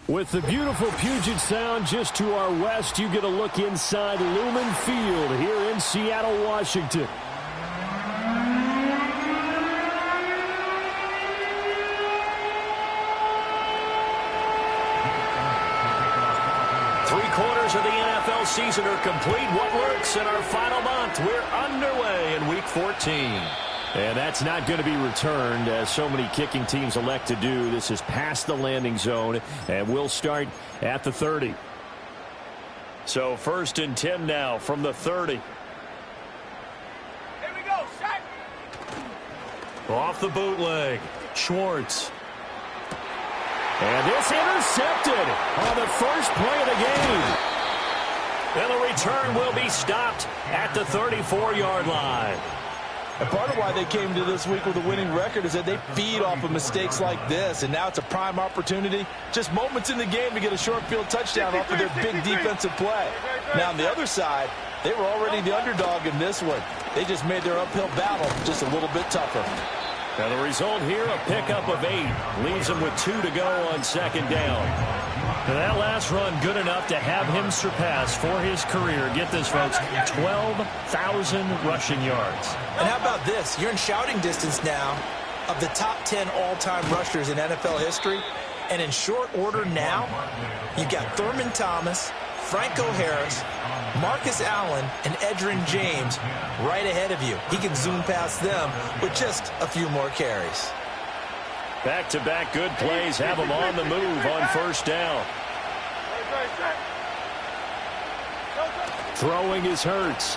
With the beautiful Puget Sound just to our west, you get a look inside Lumen Field here in Seattle, Washington. Three-quarters of the NFL season are complete. What works in our final month? We're underway in Week 14. And that's not going to be returned, as so many kicking teams elect to do. This is past the landing zone, and we'll start at the 30. So 1st and 10 now from the 30. Here we go, set. Off the bootleg, Schwartz. And this intercepted on the first play of the game. And the return will be stopped at the 34-yard line. And part of why they came to this week with a winning record is that they feed off of mistakes like this, and now it's a prime opportunity, just moments in the game to get a short field touchdown off of their big defensive play. Now on the other side, they were already the underdog in this one. They just made their uphill battle just a little bit tougher. Now the result here, a pickup of 8. Leaves them with 2 to go on 2nd down. And that last run good enough to have him surpass for his career, get this folks, 12,000 rushing yards. And how about this? You're in shouting distance now of the top 10 all-time rushers in NFL history. And in short order now, you've got Thurman Thomas, Franco Harris, Marcus Allen, and Edgerrin James right ahead of you. He can zoom past them with just a few more carries. Back-to-back good plays have him on the move on 1st down. Throwing is Hurts.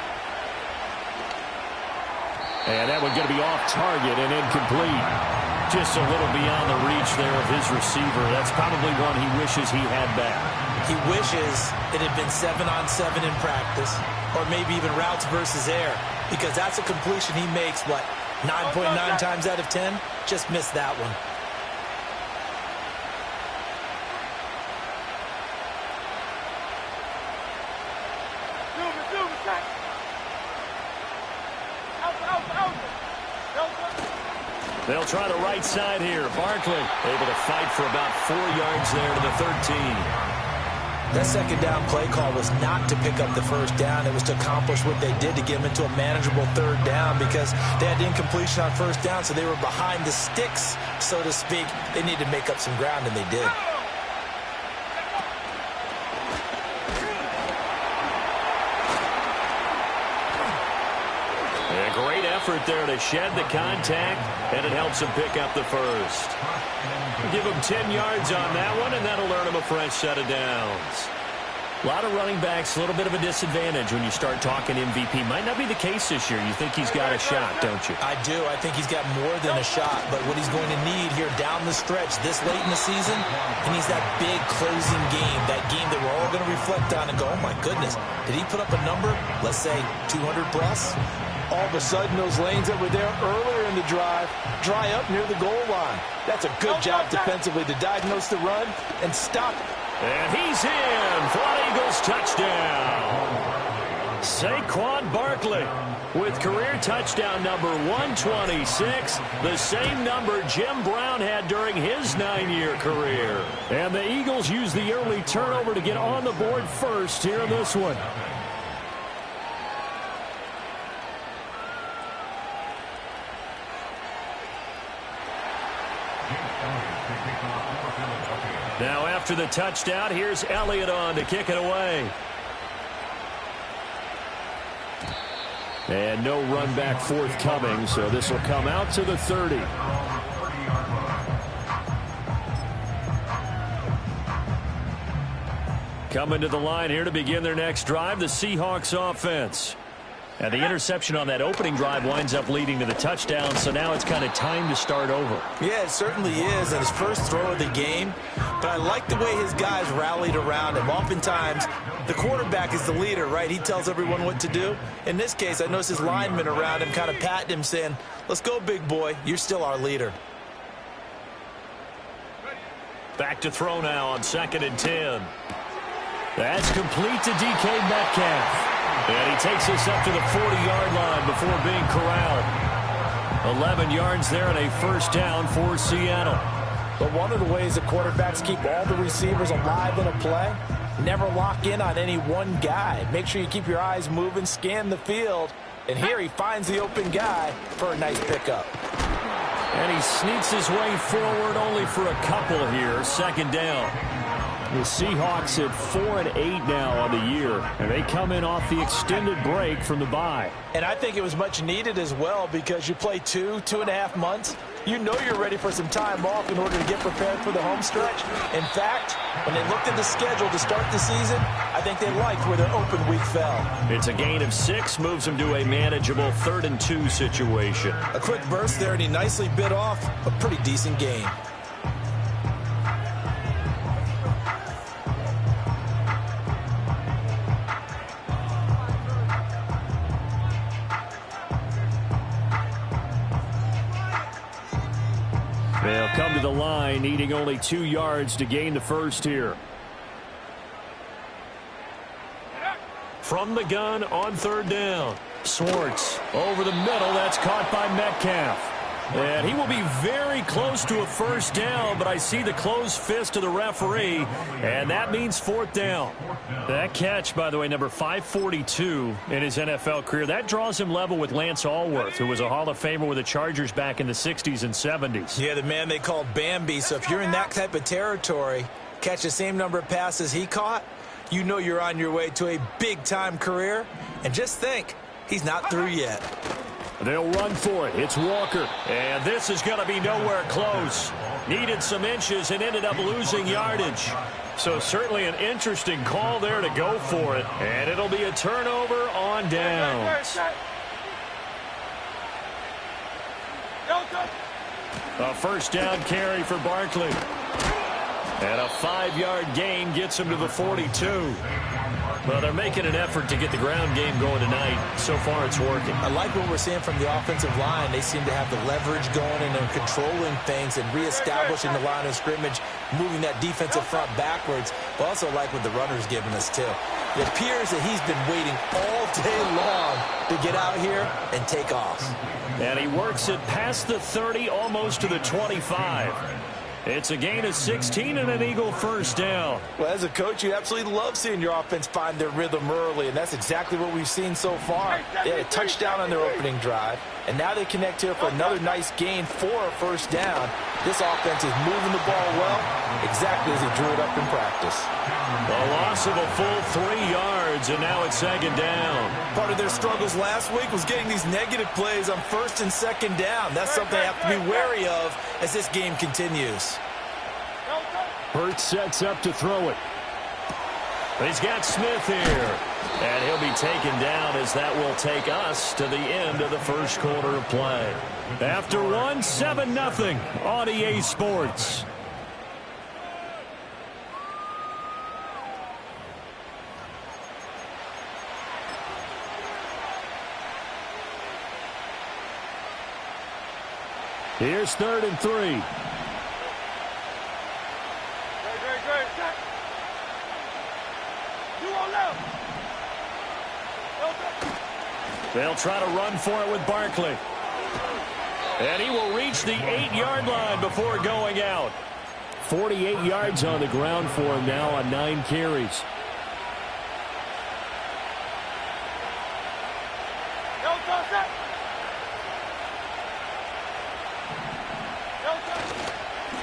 And that one going to be off target and incomplete. Just a little beyond the reach there of his receiver. That's probably one he wishes he had back. He wishes it had been 7-on-7 in practice, or maybe even routes versus air, because that's a completion he makes, what, 9.9 times out of 10? Just missed that one. They'll try the right side here. Barkley able to fight for about 4 yards there to the 13. That 2nd down play call was not to pick up the 1st down. It was to accomplish what they did to get them into a manageable 3rd down, because they had incompletion on 1st down, so they were behind the sticks, so to speak. They needed to make up some ground, and they did. A great effort there to shed the contact, and it helps him pick up the 1st. Give him 10 yards on that one, and that'll earn him a fresh set of downs. A lot of running backs, a little bit of a disadvantage when you start talking MVP. Might not be the case this year. You think he's got a shot, don't you? I do. I think he's got more than a shot. But what he's going to need here down the stretch this late in the season, he needs that big closing game, that game that we're all going to reflect on and go, oh, my goodness, did he put up a number, let's say 200 plus? All of a sudden, those lanes that were there earlier in the drive dry up near the goal line. That's a good job defensively to diagnose the run and stop it. And he's in for an Eagles touchdown. Saquon Barkley with career touchdown number 126, the same number Jim Brown had during his 9-year career. And the Eagles use the early turnover to get on the board first here in this one. Now after the touchdown, here's Elliott on to kick it away. And no run back forthcoming, so this will come out to the 30. Coming to the line here to begin their next drive, the Seahawks offense. And the interception on that opening drive winds up leading to the touchdown, so now it's kind of time to start over. Yeah, it certainly is, and his first throw of the game. But I like the way his guys rallied around him. Oftentimes, the quarterback is the leader, right? He tells everyone what to do. In this case, I noticed his linemen around him kind of patting him, saying, let's go, big boy. You're still our leader. Back to throw now on 2nd and 10. That's complete to DK Metcalf. And he takes us up to the 40-yard line before being corralled. 11 yards there and a first down for Seattle. But one of the ways that quarterbacks keep all the receivers alive in a play, never lock in on any one guy. Make sure you keep your eyes moving, scan the field. And here he finds the open guy for a nice pickup. And he sneaks his way forward only for a couple here. Second down. The Seahawks at 4-8 now on the year, and they come in off the extended break from the bye. And I think it was much needed as well because you play 2.5 months. You know you're ready for some time off in order to get prepared for the home stretch. In fact, when they looked at the schedule to start the season, I think they liked where their open week fell. It's a gain of 6, moves them to a manageable 3rd and 2 situation. A quick burst there, and he nicely bit off a pretty decent gain. They'll come to the line, needing only 2 yards to gain the first here. From the gun on 3rd down. Swartz over the middle. That's caught by Metcalf. And he will be very close to a first down, but I see the closed fist of the referee, and that means 4th down. That catch, by the way, number 542 in his NFL career, that draws him level with Lance Allworth, who was a Hall of Famer with the Chargers back in the 60s and 70s. Yeah, the man they called Bambi. So if you're in that type of territory, catch the same number of passes he caught, you know you're on your way to a big-time career. And just think, he's not through yet. They'll run for it. It's Walker. And this is going to be nowhere close. Needed some inches and ended up losing yardage. So certainly an interesting call there to go for it. And it'll be a turnover on downs. A first down carry for Barkley. And a 5-yard gain gets him to the 42. Well, they're making an effort to get the ground game going tonight. So far, it's working. I like what we're seeing from the offensive line. They seem to have the leverage going and they're controlling things and reestablishing the line of scrimmage, moving that defensive front backwards. But also like what the runner's giving us, too. It appears that he's been waiting all day long to get out here and take off. And he works it past the 30, almost to the 25. It's a gain of 16 and an Eagle first down. Well, as a coach, you absolutely love seeing your offense find their rhythm early, and that's exactly what we've seen so far. They had a touchdown on their opening drive, and now they connect here for another nice gain for a first down. This offense is moving the ball well, exactly as he drew it up in practice. A loss of a full 3 yards, and now it's 2nd down. Part of their struggles last week was getting these negative plays on 1st and 2nd down. That's something they have to be wary of as this game continues. Hurts sets up to throw it. He's got Smith here. And he'll be taken down as that will take us to the end of the first quarter of play. After one, 7-0 on EA Sports. Here's 3rd and 3. They'll try to run for it with Barkley. And he will reach the 8-yard line before going out. 48 yards on the ground for him now on 9 carries.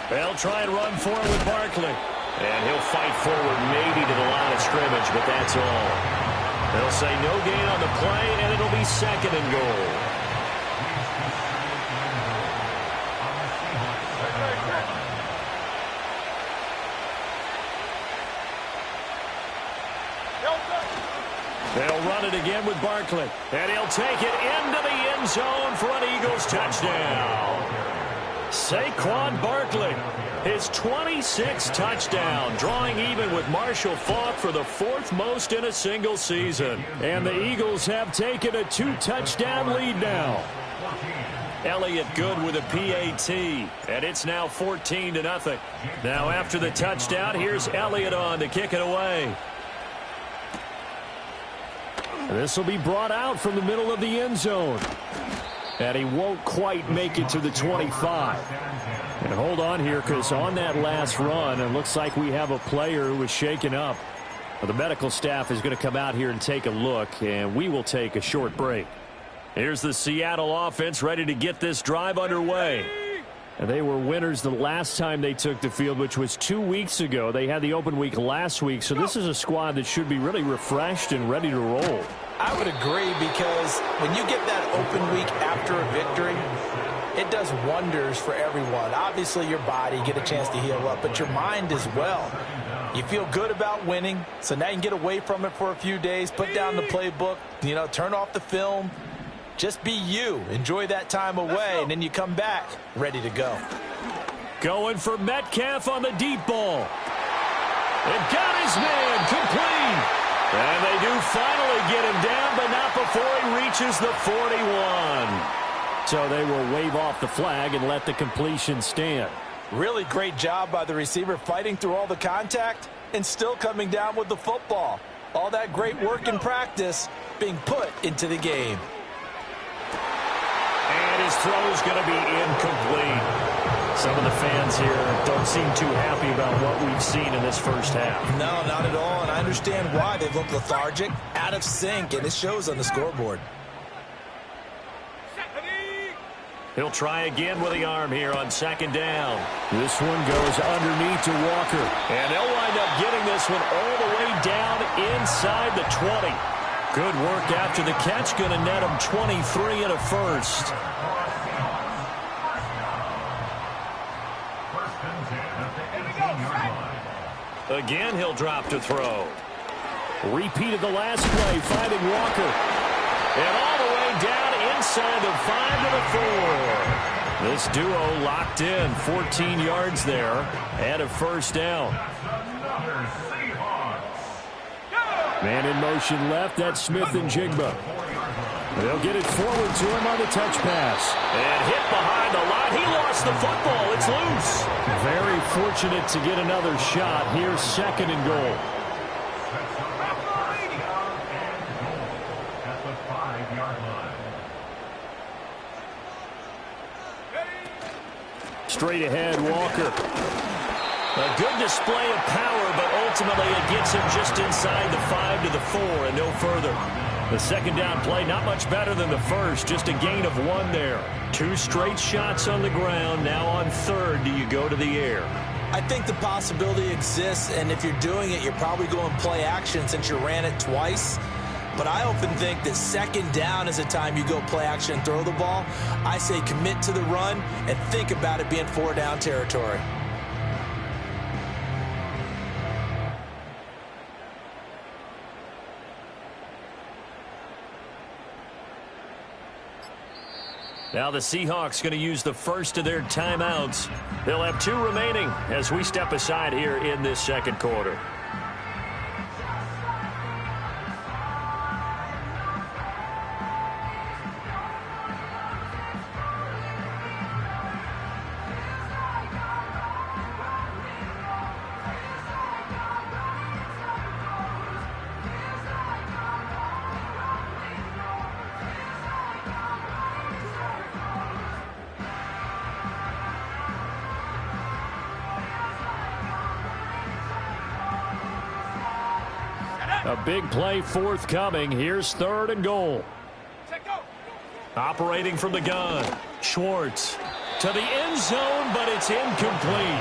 They'll try and run for it with Barkley. And he'll fight forward maybe to the line of scrimmage, but that's all. They'll say no gain on the play, and it'll be 2nd and goal. They'll run it again with Barkley. And he'll take it into the end zone for an Eagles touchdown. Saquon Barkley, his 26th touchdown, drawing even with Marshall Faulk for the 4th most in a single season. And the Eagles have taken a 2-touchdown lead now. Elliott good with a PAT, and it's now 14-0. Now after the touchdown, here's Elliott on to kick it away. This will be brought out from the middle of the end zone. And he won't quite make it to the 25. And hold on here, because on that last run, it looks like we have a player who was shaken up. The medical staff is going to come out here and take a look, and we will take a short break. Here's the Seattle offense ready to get this drive underway. And they were winners the last time they took the field, which was 2 weeks ago. They had the open week last week, so this is a squad that should be really refreshed and ready to roll. I would agree, because when you get that open week after a victory, it does wonders for everyone. Obviously, your body, get a chance to heal up, but your mind as well. You feel good about winning, so now you can get away from it for a few days, put down the playbook, turn off the film. Just be you. Enjoy that time away, and then you come back ready to go. Going for Metcalf on the deep ball. And got his man complete. And they do finally get him down, but not before he reaches the 41. So they will wave off the flag and let the completion stand. Really great job by the receiver, fighting through all the contact and still coming down with the football. All that great work in practice being put into the game. And his throw is going to be incomplete. Some of the fans here don't seem too happy about what we've seen in this first half. No, not at all, and I understand why. They've looked lethargic, out of sync, and it shows on the scoreboard. He'll try again with the arm here on second down. This one goes underneath to Walker. And they'll wind up getting this one all the way down inside the 20. Good work after the catch. Going to net him 23 and a first. Again, he'll drop to throw. Repeated the last play, finding Walker. And all the way down inside the 5 to the 4. This duo locked in, 14 yards there, and a first down. Man in motion left, that's Smith and Jigba. They'll get it forward to him on the touch pass. And hit behind the line. He lost the football. It's loose. Very fortunate to get another shot. Here's second and goal. Straight ahead, Walker. A good display of power, but ultimately it gets him just inside the 5 to the 4 and no further. The second down play, not much better than the first, just a gain of 1 there. 2 straight shots on the ground. Now on third, do you go to the air? I think the possibility exists, and if you're doing it, you're probably going play action since you ran it twice. But I often think that second down is a time you go play action and throw the ball. I say commit to the run and think about it being 4 down territory. Now the Seahawks going to use the first of their timeouts. They'll have 2 remaining as we step aside here in this second quarter. A big play forthcoming. Here's third and goal. Operating from the gun. Schwartz to the end zone, but it's incomplete.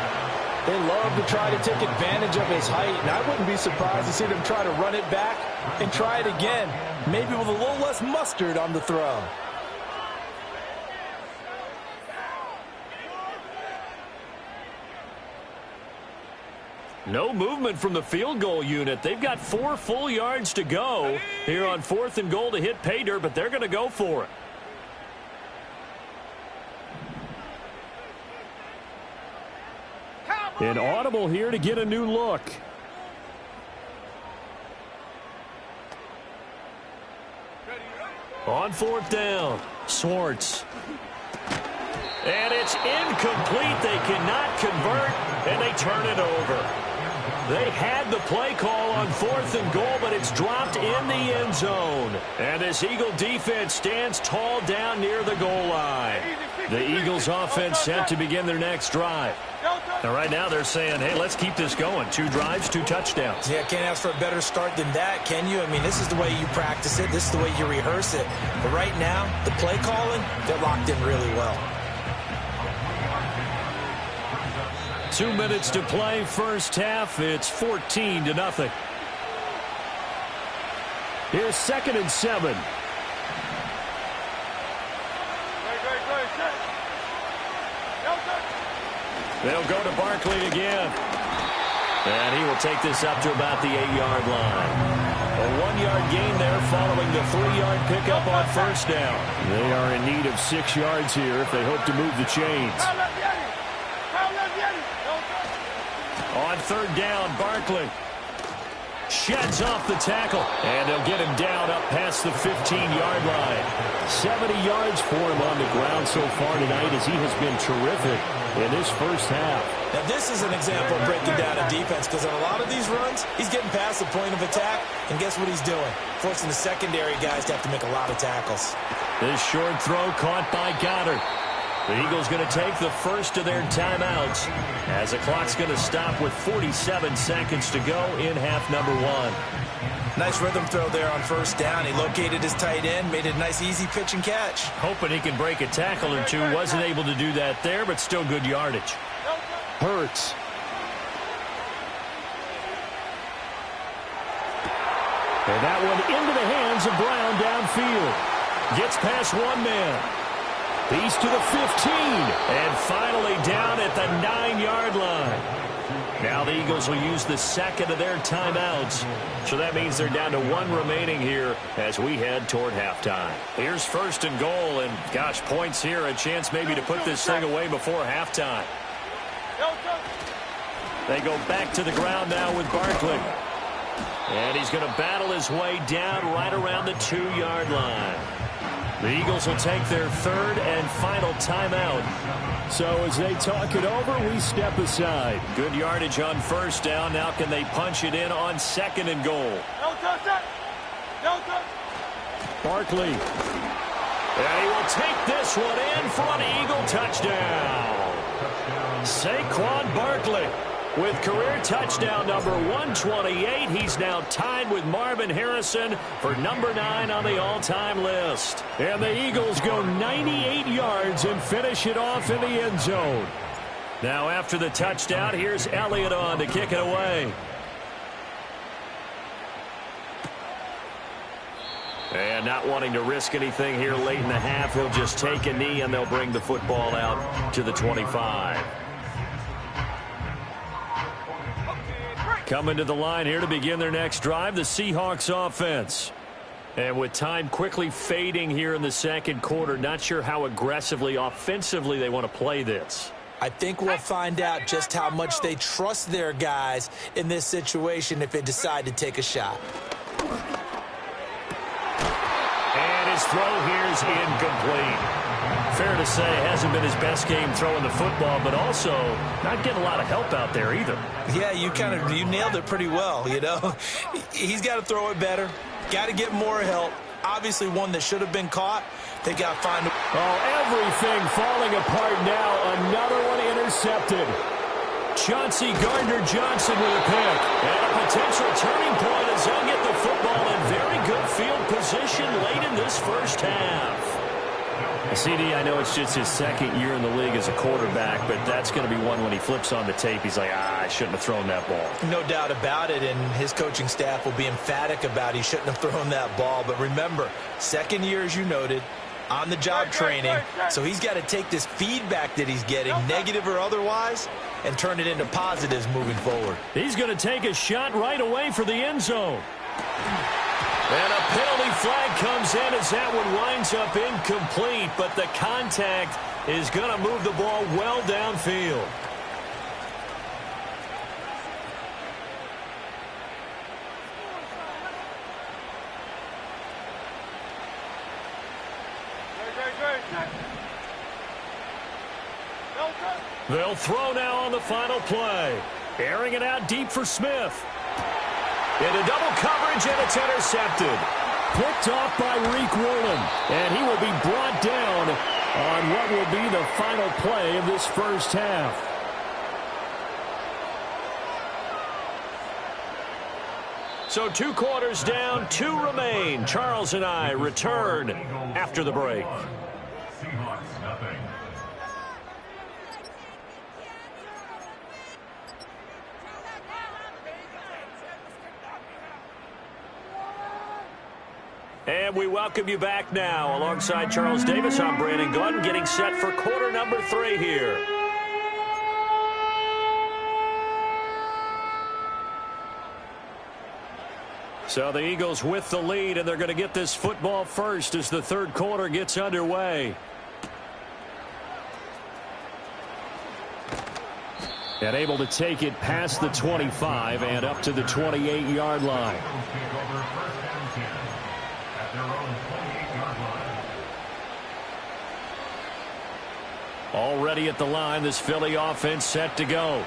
They love to try to take advantage of his height, and I wouldn't be surprised to see them try to run it back and try it again, maybe with a little less mustard on the throw. No movement from the field goal unit. They've got 4 full yards to go here on 4th and goal to hit pay dirt, but they're going to go for it. An audible here to get a new look. On 4th down, Schwartz. And it's incomplete. They cannot convert, and they turn it over. They had the play call on 4th and goal, but it's dropped in the end zone. And this Eagle defense stands tall down near the goal line. The Eagles offense set to begin their next drive. And right now they're saying, hey, let's keep this going. 2 drives, 2 touchdowns. Yeah, can't ask for a better start than that, can you? I mean, this is the way you practice it. This is the way you rehearse it. But right now, the play calling, they're locked in really well. 2 minutes to play, first half. It's 14-0. Here's 2nd and 7. They'll go to Barkley again. And he will take this up to about the 8-yard line. A 1-yard gain there following the 3-yard pickup on first down. They are in need of 6 yards here if they hope to move the chains. On 3rd down, Barkley sheds off the tackle, and they'll get him down up past the 15-yard line. 70 yards for him on the ground so far tonight as he has been terrific in this first half. Now, this is an example of breaking down a defense, because on a lot of these runs, he's getting past the point of attack, and guess what he's doing? Forcing the secondary guys to have to make a lot of tackles. This short throw caught by Goddard. The Eagles going to take the first of their timeouts as the clock's going to stop with 47 seconds to go in half number 1. Nice rhythm throw there on first down. He located his tight end, made it a nice easy pitch and catch. Hoping he can break a tackle or two. Wasn't able to do that there, but still good yardage. Hurts. And that one into the hands of Brown downfield. Gets past one man. He's to the 15, and finally down at the 9-yard line. Now the Eagles will use the second of their timeouts, so that means they're down to 1 remaining here as we head toward halftime. Here's 1st and goal, and gosh, points here, a chance maybe to put this thing away before halftime. They go back to the ground now with Barkley. And he's going to battle his way down right around the 2-yard line. The Eagles will take their 3rd and final timeout. So as they talk it over, we step aside. Good yardage on first down. Now can they punch it in on 2nd and goal? Barkley. And he will take this one in for an Eagle touchdown. Saquon Barkley with career touchdown number 128. He's now tied with Marvin Harrison for number 9 on the all-time list. And the Eagles go 98 yards and finish it off in the end zone. Now after the touchdown, here's Elliott on to kick it away. And not wanting to risk anything here late in the half, he'll just take a knee and they'll bring the football out to the 25. Coming to the line here to begin their next drive, the Seahawks offense. And with time quickly fading here in the second quarter, not sure how aggressively, offensively they want to play this. I think we'll find out just how much they trust their guys in this situation if they decide to take a shot. And his throw here is incomplete. Fair to say, hasn't been his best game throwing the football, but also not getting a lot of help out there either. Yeah, you nailed it pretty well, you know. He's got to throw it better, got to get more help. Obviously one that should have been caught. They got to find... Oh, everything falling apart now. Another one intercepted. Chauncey Gardner-Johnson with a pick. And a potential turning point as they'll get the football in very good field position late in this first half. CD, I know it's just his 2nd year in the league as a quarterback, but that's going to be one when he flips on the tape. He's like, I shouldn't have thrown that ball. No doubt about it, and his coaching staff will be emphatic about he shouldn't have thrown that ball. But remember, 2nd year, as you noted, on-the-job training, so he's got to take this feedback that he's getting, negative or otherwise, and turn it into positives moving forward. He's going to take a shot right away for the end zone. And a penalty flag comes in as that one winds up incomplete, but the contact is going to move the ball well downfield. They'll throw now on the final play. Airing it out deep for Smith. Into double coverage, and it's intercepted. Picked off by Reek Woolen, and he will be brought down on what will be the final play of this first half. So 2 quarters down, 2 remain. Charles and I return after the break. And we welcome you back now. Alongside Charles Davis, I'm Brandon Gordon, getting set for quarter number 3 here. So the Eagles with the lead, and they're going to get this football first as the third quarter gets underway. And able to take it past the 25 and up to the 28-yard line. Already at the line, this Philly offense set to go.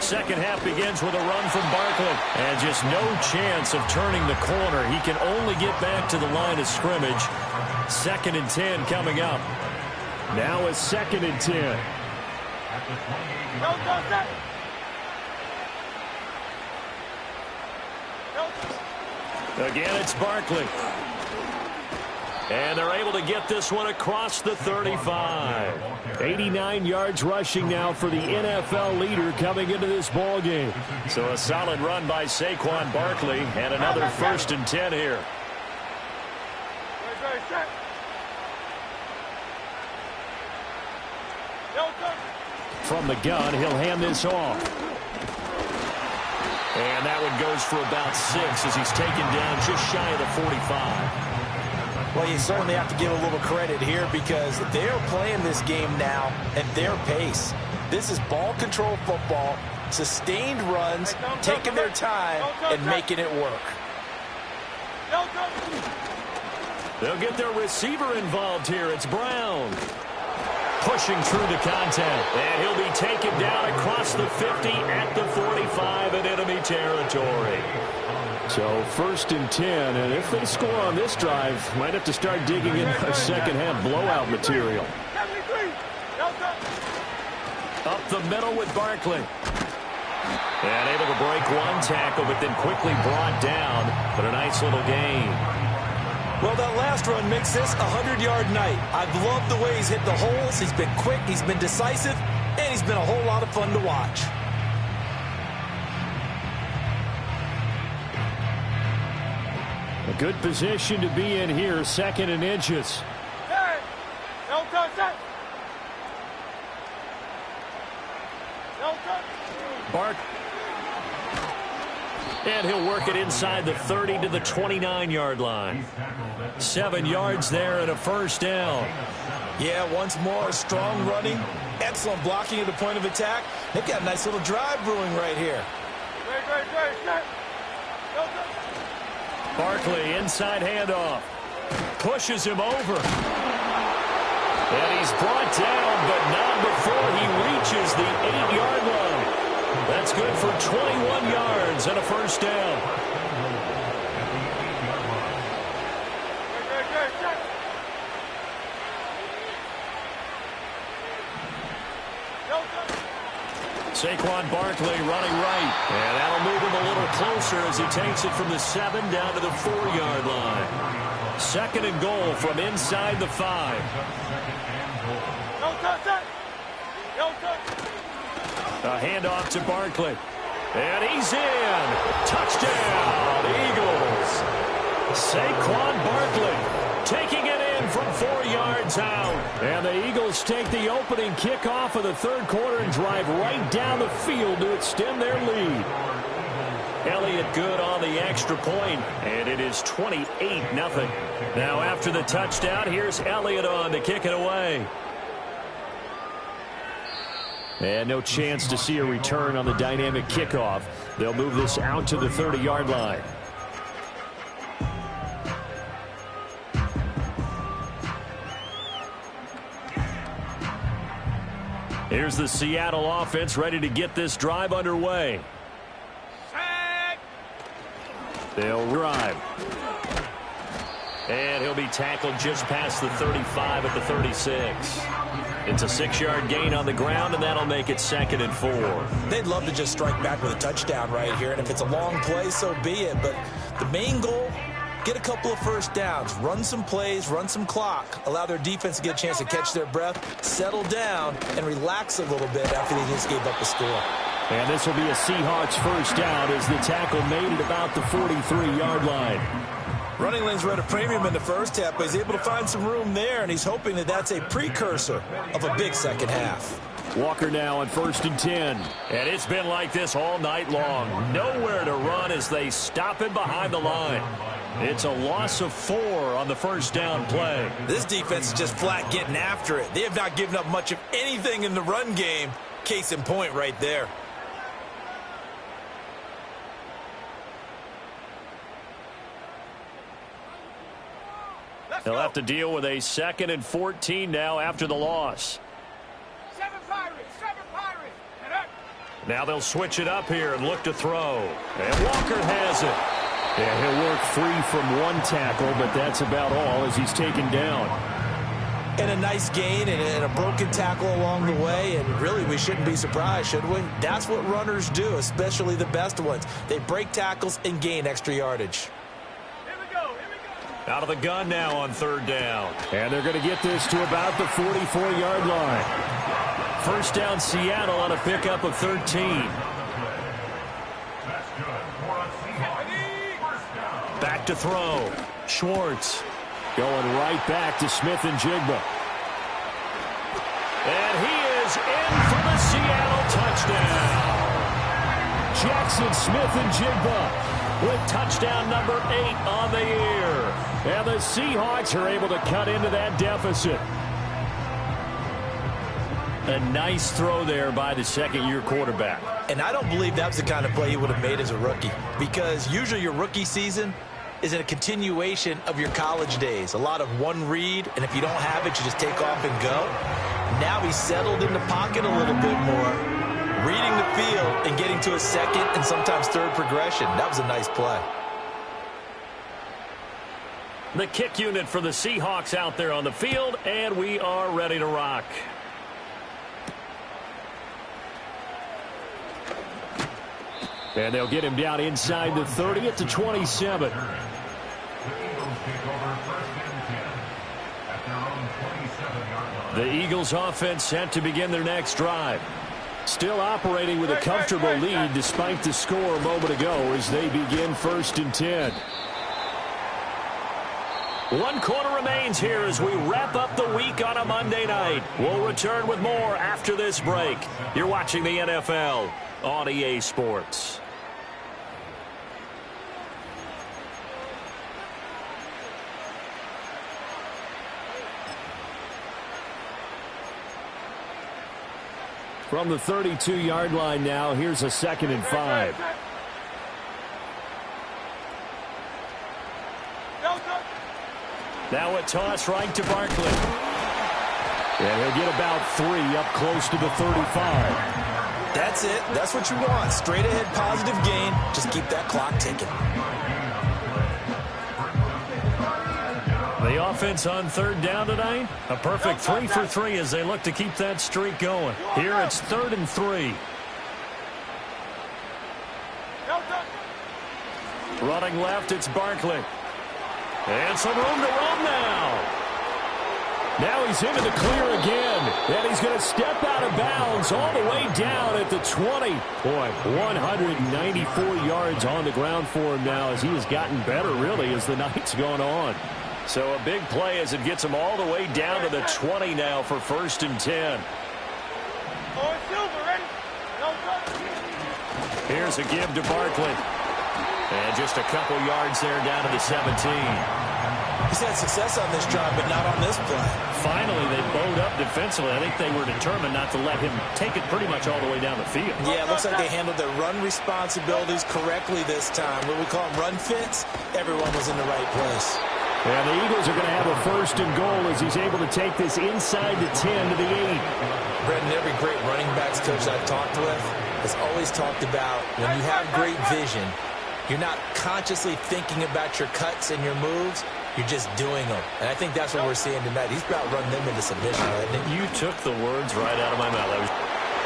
Second half begins with a run from Barkley. And just no chance of turning the corner. He can only get back to the line of scrimmage. 2nd and 10 coming up. Now a 2nd and 10. Again, it's Barkley. And they're able to get this one across the 35. 89 yards rushing now for the NFL leader coming into this ball game. So a solid run by Saquon Barkley, and another 1st and 10 here. From the gun, he'll hand this off. And that one goes for about 6 as he's taken down just shy of the 45. Well, you certainly have to give a little credit here because they're playing this game now at their pace. This is ball control football, sustained runs, taking their time, and making it work. They'll get their receiver involved here. It's Brown. Pushing through the contact. And he'll be taken down across the 50 at the 45 in enemy territory. So 1st and 10, and if they score on this drive, might have to start digging in our second half blowout material. Up the middle with Barkley. And able to break one tackle, but then quickly brought down. But a nice little gain. Well, that last run makes this a 100-yard night. I've loved the way he's hit the holes. He's been quick, he's been decisive, and he's been a whole lot of fun to watch. A good position to be in here, 2nd and inches. Bark. And he'll work it inside the 30 to the 29-yard line. 7 yards there and a 1st down. Yeah, once more, strong running, excellent blocking at the point of attack. They've got a nice little drive brewing right here. Barkley, inside handoff. Pushes him over. And he's brought down, but not before he reaches the 8-yard line. That's good for 21 yards and a 1st down. Saquon Barkley running right. And that'll move him a little closer as he takes it from the 7 down to the 4-yard line. 2nd and goal from inside the 5. A handoff to Barkley. And he's in. Touchdown, Eagles. Saquon Barkley taking it in from 4 yards out. And the Eagles take the opening kickoff of the third quarter and drive right down the field to extend their lead. Elliott good on the extra point, and it is 28-0. Now after the touchdown, here's Elliott on to kick it away. And no chance to see a return on the dynamic kickoff. They'll move this out to the 30-yard line. Here's the Seattle offense ready to get this drive underway. They'll drive. And he'll be tackled just past the 35 at the 36. It's a 6-yard gain on the ground, and that'll make it 2nd and 4. They'd love to just strike back with a touchdown right here, and if it's a long play, so be it. But the main goal, get a couple of first downs, run some plays, run some clock, allow their defense to get a chance to catch their breath, settle down, and relax a little bit after they just gave up a score. And this will be a Seahawks first down as the tackle made at about the 43-yard line. Running lanes were at a premium in the first half, but he's able to find some room there, and he's hoping that that's a precursor of a big second half. Walker now on 1st and 10. And it's been like this all night long. Nowhere to run as they stop him behind the line. It's a loss of 4 on the first down play. This defense is just flat getting after it. They have not given up much of anything in the run game. Case in point right there. They'll have to deal with a 2nd and 14 now after the loss. 7 Pirates, 7 Pirates. Now they'll switch it up here and look to throw. And Walker has it. Yeah, he'll work free from one tackle, but that's about all as he's taken down. And a nice gain and a broken tackle along the way, and really we shouldn't be surprised, should we? That's what runners do, especially the best ones. They break tackles and gain extra yardage. Out of the gun now on 3rd down. And they're going to get this to about the 44-yard line. First down Seattle on a pickup of 13. Back to throw. Schwartz going right back to Smith-Njigba. And he is in for the Seattle touchdown. Jackson Smith-Njigba with touchdown number 8 on the year. And the Seahawks are able to cut into that deficit. A nice throw there by the second-year quarterback. And I don't believe that was the kind of play he would have made as a rookie, because usually your rookie season is a continuation of your college days. A lot of one read, and if you don't have it, you just take off and go. Now he's settled in the pocket a little bit more, reading the field and getting to a second and sometimes third progression. That was a nice play. The kick unit for the Seahawks out there on the field, and we are ready to rock. And they'll get him down inside the 30 at the 27. The Eagles offense set to begin their next drive. Still operating with a comfortable lead despite the score a moment ago as they begin 1st and 10. 1 quarter remains here as we wrap up the week on a Monday night. We'll return with more after this break. You're watching the NFL on EA Sports. From the 32-yard line now, here's a 2nd and 5. Now a toss right to Barkley. And he'll get about 3 up close to the 35. That's it. That's what you want. Straight ahead positive gain. Just keep that clock ticking. The offense on 3rd down tonight. A perfect 3 for 3 as they look to keep that streak going. Here it's 3rd and 3. Running left, it's Barkley. And some room to run now. Now he's into the clear again. And he's going to step out of bounds all the way down at the 20. Boy, 194 yards on the ground for him now as he has gotten better, really, as the night's gone on. So a big play as it gets him all the way down to the 20 now for 1st and 10. Here's a give to Barkley. And just a couple yards there down to the 17. He's had success on this drive, but not on this play. Finally, they bowed up defensively. I think they were determined not to let him take it pretty much all the way down the field. Yeah, it looks like they handled their run responsibilities correctly this time. What we call them run fits, everyone was in the right place. And the Eagles are going to have a 1st and goal as he's able to take this inside the 10 to the 8. Brendan, every great running backs coach I've talked with has always talked about when you have great vision, you're not consciously thinking about your cuts and your moves. You're just doing them. And I think that's what we're seeing tonight. He's about running them into submission, right? You took the words right out of my mouth.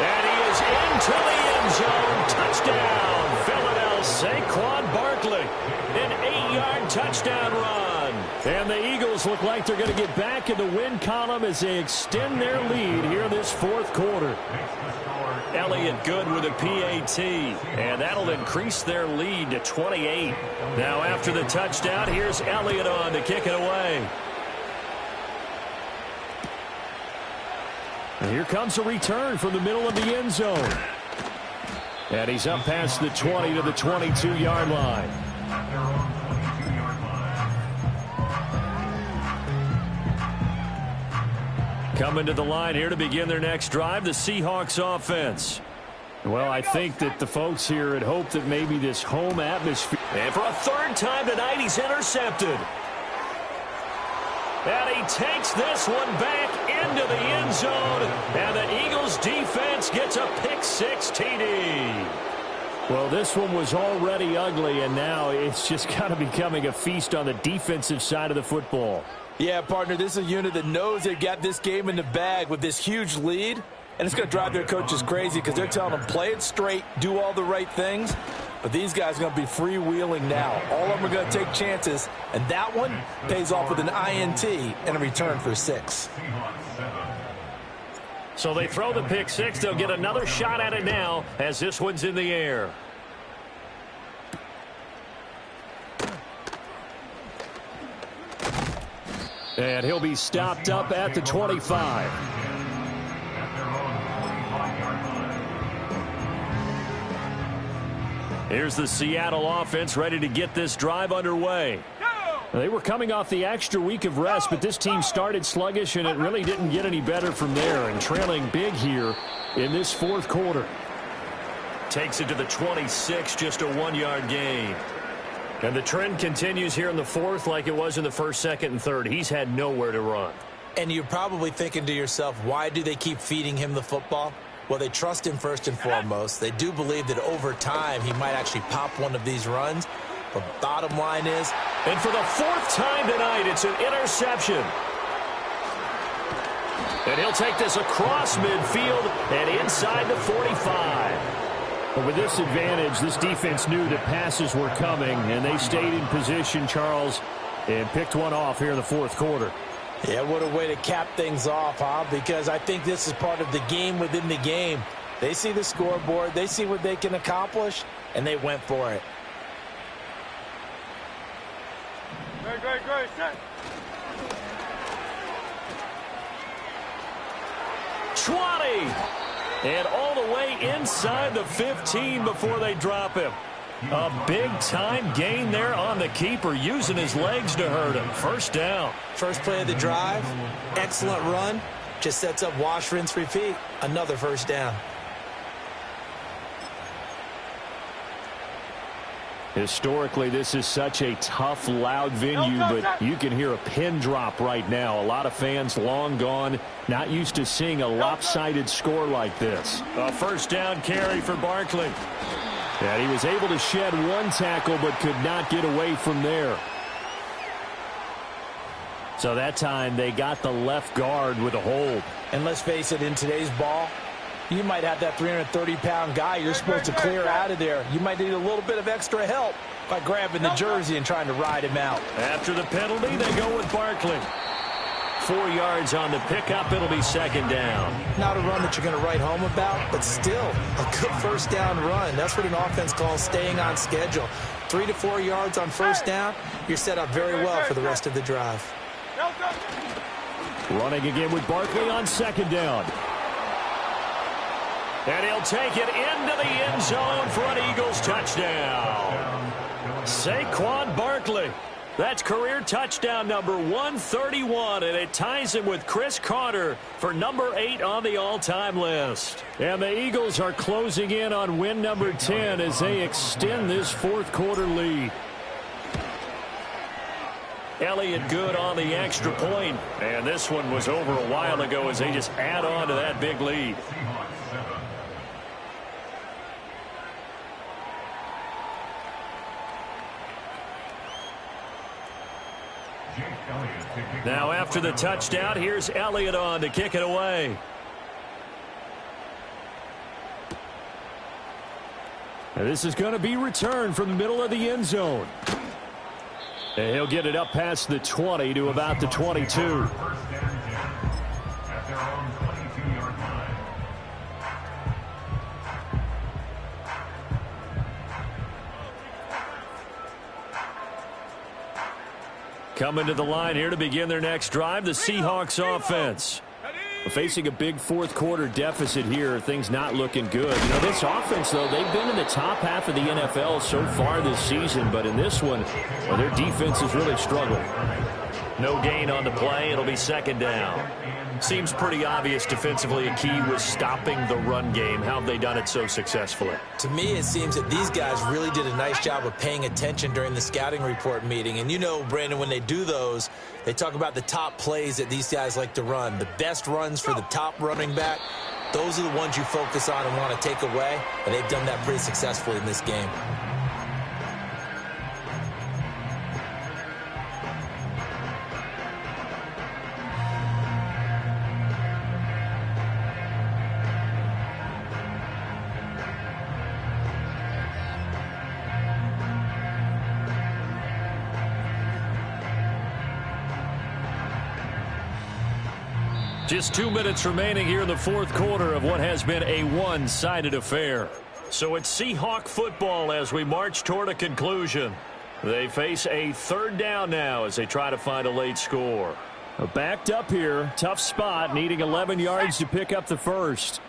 And he is into the end zone. Touchdown, Philadelphia. Saquon Barkley, an 8-yard touchdown run. And the Eagles look like they're going to get back in the win column as they extend their lead here this 4th quarter. Elliott good with a PAT, and that'll increase their lead to 28. Now after the touchdown, here's Elliott on to kick it away. And here comes a return from the middle of the end zone. And he's up past the 20 to the 22-yard line. Coming to the line here to begin their next drive, the Seahawks offense. Well, I think that the folks here had hoped that maybe this home atmosphere. And for a 3rd time tonight, he's intercepted. And he takes this one back into the end zone. And the Eagles defense gets a pick-6 TD. Well, this one was already ugly, and now it's just kind of becoming a feast on the defensive side of the football. Yeah, partner, this is a unit that knows they've got this game in the bag with this huge lead. And it's going to drive their coaches crazy because they're telling them, play it straight, do all the right things. But these guys are going to be freewheeling now. All of them are going to take chances. And that one pays off with an INT and a return for 6. So they throw the pick-6. They'll get another shot at it now as this one's in the air. And he'll be stopped up at the 25. Here's the Seattle offense ready to get this drive underway. They were coming off the extra week of rest, but this team started sluggish, and it really didn't get any better from there, and trailing big here in this 4th quarter. Takes it to the 26, just a 1-yard gain. And the trend continues here in the 4th like it was in the 1st, 2nd, and 3rd. He's had nowhere to run. And you're probably thinking to yourself, why do they keep feeding him the football? Well, they trust him first and foremost. They do believe that over time he might actually pop one of these runs. But bottom line is, and for the 4th time tonight, it's an interception. And he'll take this across midfield and inside the 45. But with this advantage, this defense knew that passes were coming, and they stayed in position, Charles, and picked one off here in the 4th quarter. Yeah, what a way to cap things off, huh? Because I think this is part of the game within the game. They see the scoreboard, they see what they can accomplish, and they went for it. Great, set. 20! And all the way inside the 15 before they drop him. A big-time gain there on the keeper, using his legs to hurt him. 1st down. First play of the drive, excellent run. Just sets up wash, rinse, repeat. Another 1st down. Historically, this is such a tough, loud venue, but you can hear a pin drop right now. A lot of fans long gone, not used to seeing a lopsided score like this. A 1st down carry for Barkley. And he was able to shed one tackle, but could not get away from there. So that time, they got the left guard with a hold. And let's face it, in today's ball, you might have that 330-pound guy you're supposed to clear out of there. You might need a little bit of extra help by grabbing the jersey and trying to ride him out. After the penalty, they go with Barkley. 4 yards on the pickup. It'll be 2nd down. Not a run that you're going to write home about, but still a good 1st down run. That's what an offense calls staying on schedule. 3 to 4 yards on 1st down, you're set up very well for the rest of the drive. Running again with Barkley on 2nd down. And he'll take it into the end zone for an Eagles touchdown. Saquon Barkley. That's career touchdown number 131, and it ties him with Chris Carter for number 8 on the all-time list. And the Eagles are closing in on win number 10 as they extend this 4th quarter lead. Elliott good on the extra point. And this one was over a while ago as they just add on to that big lead. Now after the touchdown, here's Elliott on to kick it away. And this is going to be returned from the middle of the end zone. And he'll get it up past the 20 to about the 22. Coming to the line here to begin their next drive, the Seahawks offense. Facing a big fourth quarter deficit here, things not looking good. You know, this offense, though, they've been in the top half of the NFL so far this season, but in this one, well, their defense has really struggled. No gain on the play. It'll be second down. Seems pretty obvious defensively a key was stopping the run game. How have they done it so successfully? To me, it seems that these guys really did a nice job of paying attention during the scouting report meeting. And you know, Brandon, when they do those, they talk about the top plays that these guys like to run. The best runs for the top running back, those are the ones you focus on and want to take away. And they've done that pretty successfully in this game. Just 2 minutes remaining here in the fourth quarter of what has been a one-sided affair. So it's Seahawk football as we march toward a conclusion. They face a third down now as they try to find a late score. Backed up here, tough spot, needing 11 yards to pick up the first.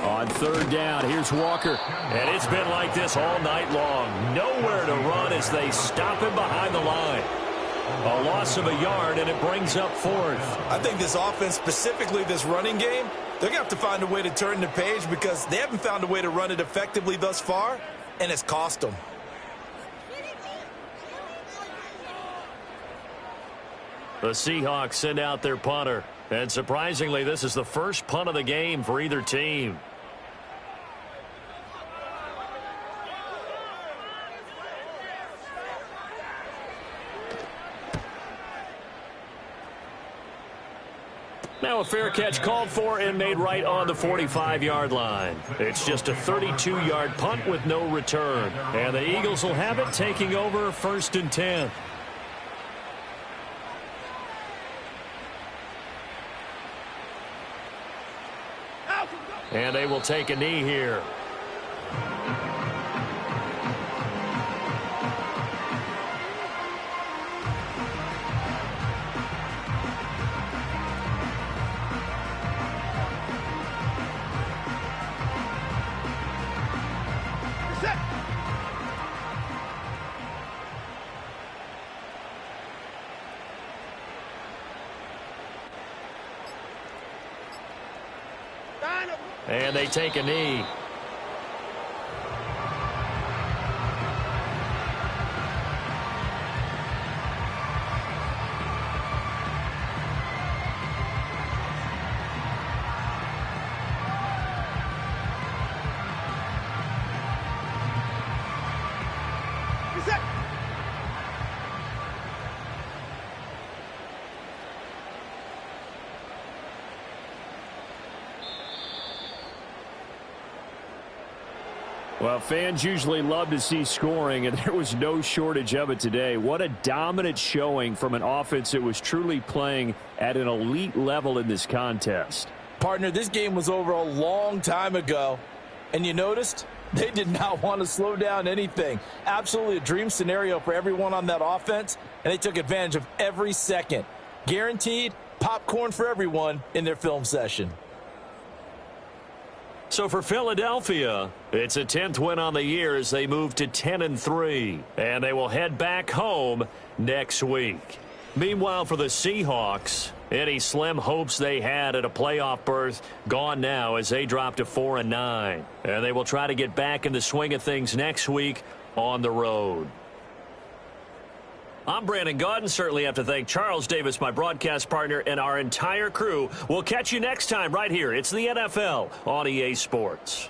On third down, here's Walker. And it's been like this all night long. Nowhere to run as they stop him behind the line. A loss of a yard, and it brings up fourth. I think this offense, specifically this running game, they're going to have to find a way to turn the page because they haven't found a way to run it effectively thus far, and it's cost them. The Seahawks send out their punter. And surprisingly, this is the first punt of the game for either team. Now a fair catch called for and made right on the 45-yard line. It's just a 32-yard punt with no return. And the Eagles will have it, taking over first and 10. And they will take a knee here. And they take a knee. Well, fans usually love to see scoring, and there was no shortage of it today. What a dominant showing from an offense that was truly playing at an elite level in this contest. Partner, this game was over a long time ago, and you noticed they did not want to slow down anything. Absolutely a dream scenario for everyone on that offense, and they took advantage of every second. Guaranteed popcorn for everyone in their film session. So for Philadelphia, it's a 10th win on the year as they move to 10-3, and they will head back home next week. Meanwhile, for the Seahawks, any slim hopes they had at a playoff berth gone now as they drop to 4-9, and they will try to get back in the swing of things next week on the road. I'm Brandon Gaudin. Certainly have to thank Charles Davis, my broadcast partner, and our entire crew. We'll catch you next time right here. It's the NFL on EA Sports.